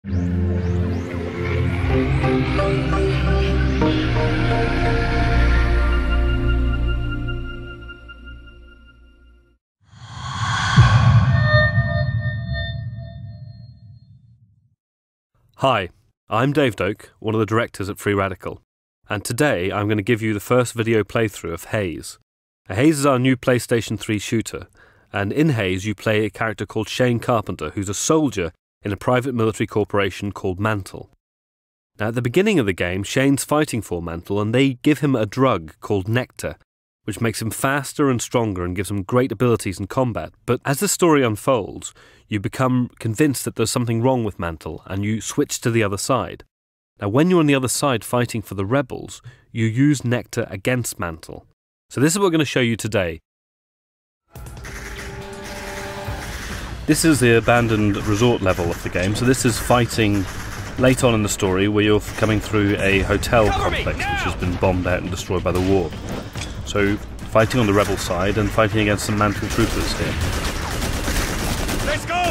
Hi, I'm Dave Doak, one of the directors at Free Radical, and today I'm going to give you the first video playthrough of Haze. Now, Haze is our new PlayStation 3 shooter, and in Haze you play a character called Shane Carpenter, who's a soldier in a private military corporation called Mantle. Now, at the beginning of the game, Shane's fighting for Mantle, and they give him a drug called nectar, which makes him faster and stronger and gives him great abilities in combat. But as the story unfolds, you become convinced that there's something wrong with Mantle, and you switch to the other side. Now, when you're on the other side fighting for the rebels, you use nectar against Mantle. So this is what we're going to show you today. This is the abandoned resort level of the game, so this is fighting late on in the story where you're coming through a hotel complex which has been bombed out and destroyed by the war. So, fighting on the rebel side and fighting against some Mantle troopers here. Let's go!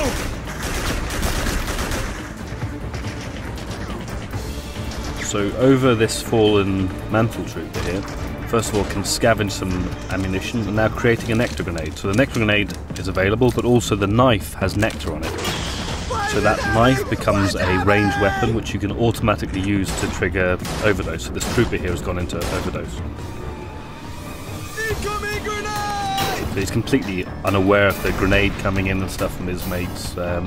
So, over this fallen Mantle trooper here, first of all can scavenge some ammunition and now creating a nectar grenade. So the nectar grenade is available, but also the knife has nectar on it. So that knife becomes a ranged weapon which you can automatically use to trigger overdose. So this trooper here has gone into overdose. Incoming grenade! So he's completely unaware of the grenade coming in and stuff from his mates. So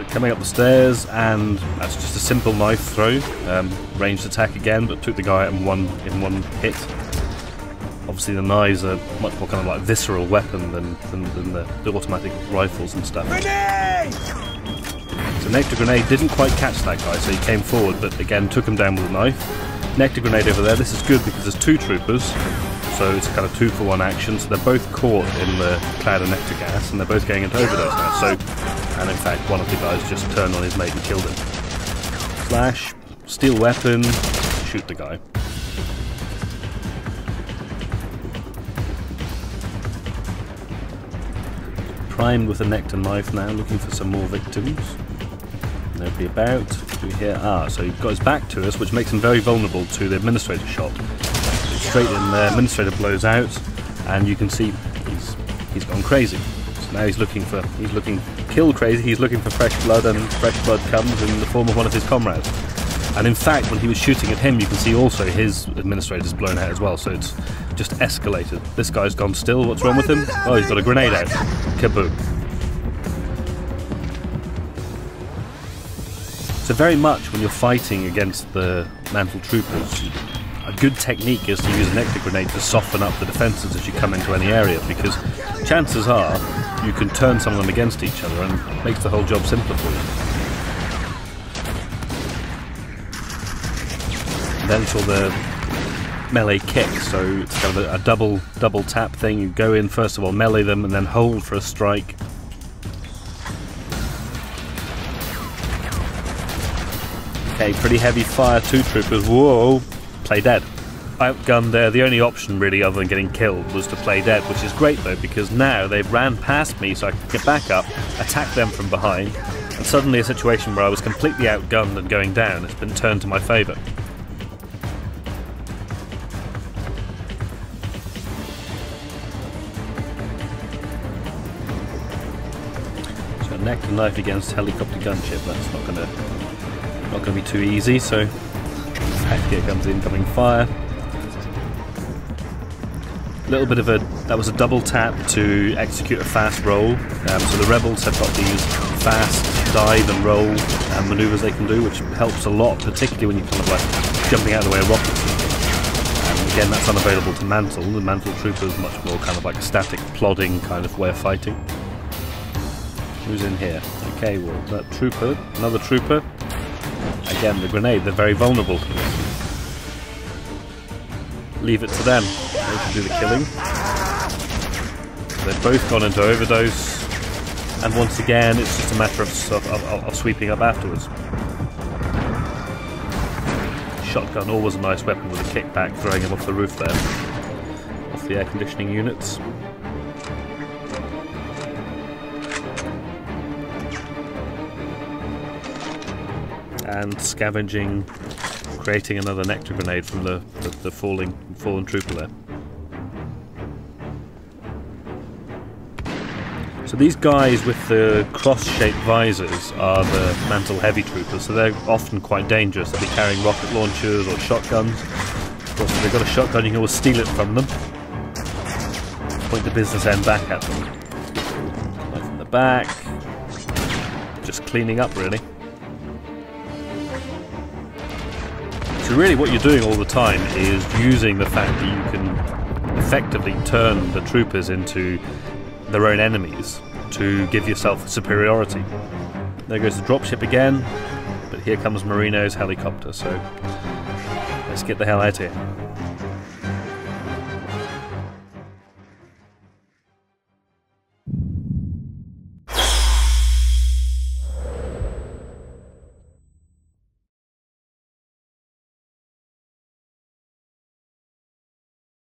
coming up the stairs, and that's just a simple knife throw. Ranged attack again, but took the guy out in one hit. Obviously the knives are much more kind of like visceral weapon than the automatic rifles and stuff. Grenade! So Nectar Grenade didn't quite catch that guy, so he came forward, but again took him down with a knife. Nectar Grenade over there, this is good because there's two troopers, so it's kind of 2-for-1 action, so they're both caught in the cloud of nectar gas, and they're both going into overdose now. So, and in fact one of the guys just turned on his mate and killed him. Flash, steal weapon, shoot the guy. Primed with a nectar knife now, looking for some more victims. Nobody about. Do we hear? So he's got his back to us, which makes him very vulnerable to the administrator shot. Straight in there, administrator blows out, and you can see he's gone crazy. So now he's looking kill crazy. He's looking for fresh blood, and fresh blood comes in the form of one of his comrades. And in fact, when he was shooting at him, you can see also his administrator's blown out as well. So it's just escalated. This guy's gone still. What's wrong with him? Oh, he's got a grenade out. Kaboom. So very much when you're fighting against the Mantle troopers, a good technique is to use a nectar grenade to soften up the defences as you come into any area, because chances are you can turn some of them against each other and makes the whole job simpler for you. Then it's all the melee kick, so it's kind of a double tap thing. You go in first of all, melee them, and then hold for a strike. Okay, pretty heavy fire, two troopers. Whoa, play dead. Outgunned there. The only option really other than getting killed was to play dead, which is great though, because now they've ran past me so I can get back up, attack them from behind, and suddenly a situation where I was completely outgunned and going down has been turned to my favour. Nectar knife against helicopter gunship, that's not gonna be too easy, so here comes the incoming fire. That was a double tap to execute a fast roll. So the rebels have got these fast dive and roll maneuvers they can do, which helps a lot, particularly when you're kind of like jumping out of the way of rockets. And again, that's unavailable to Mantle. The Mantle trooper is much more kind of like a static, plodding kind of way of fighting. Who's in here? Okay, well, that trooper, another trooper. Again, the grenade, they're very vulnerable to this. Leave it to them. They can do the killing. They've both gone into overdose, and once again, it's just a matter of sweeping up afterwards. Shotgun, always a nice weapon with a kickback, throwing him off the roof there, off the air conditioning units. and scavenging, creating another nectar grenade from the fallen trooper there. So these guys with the cross-shaped visors are the Mantle Heavy Troopers, so they're often quite dangerous. They'll be carrying rocket launchers or shotguns. Of course, if they've got a shotgun, you can always steal it from them. Point the business end back at them. Right from the back. Just cleaning up, really. So really what you're doing all the time is using the fact that you can effectively turn the troopers into their own enemies to give yourself superiority. There goes the dropship again, but here comes Marino's helicopter, so let's get the hell out of here.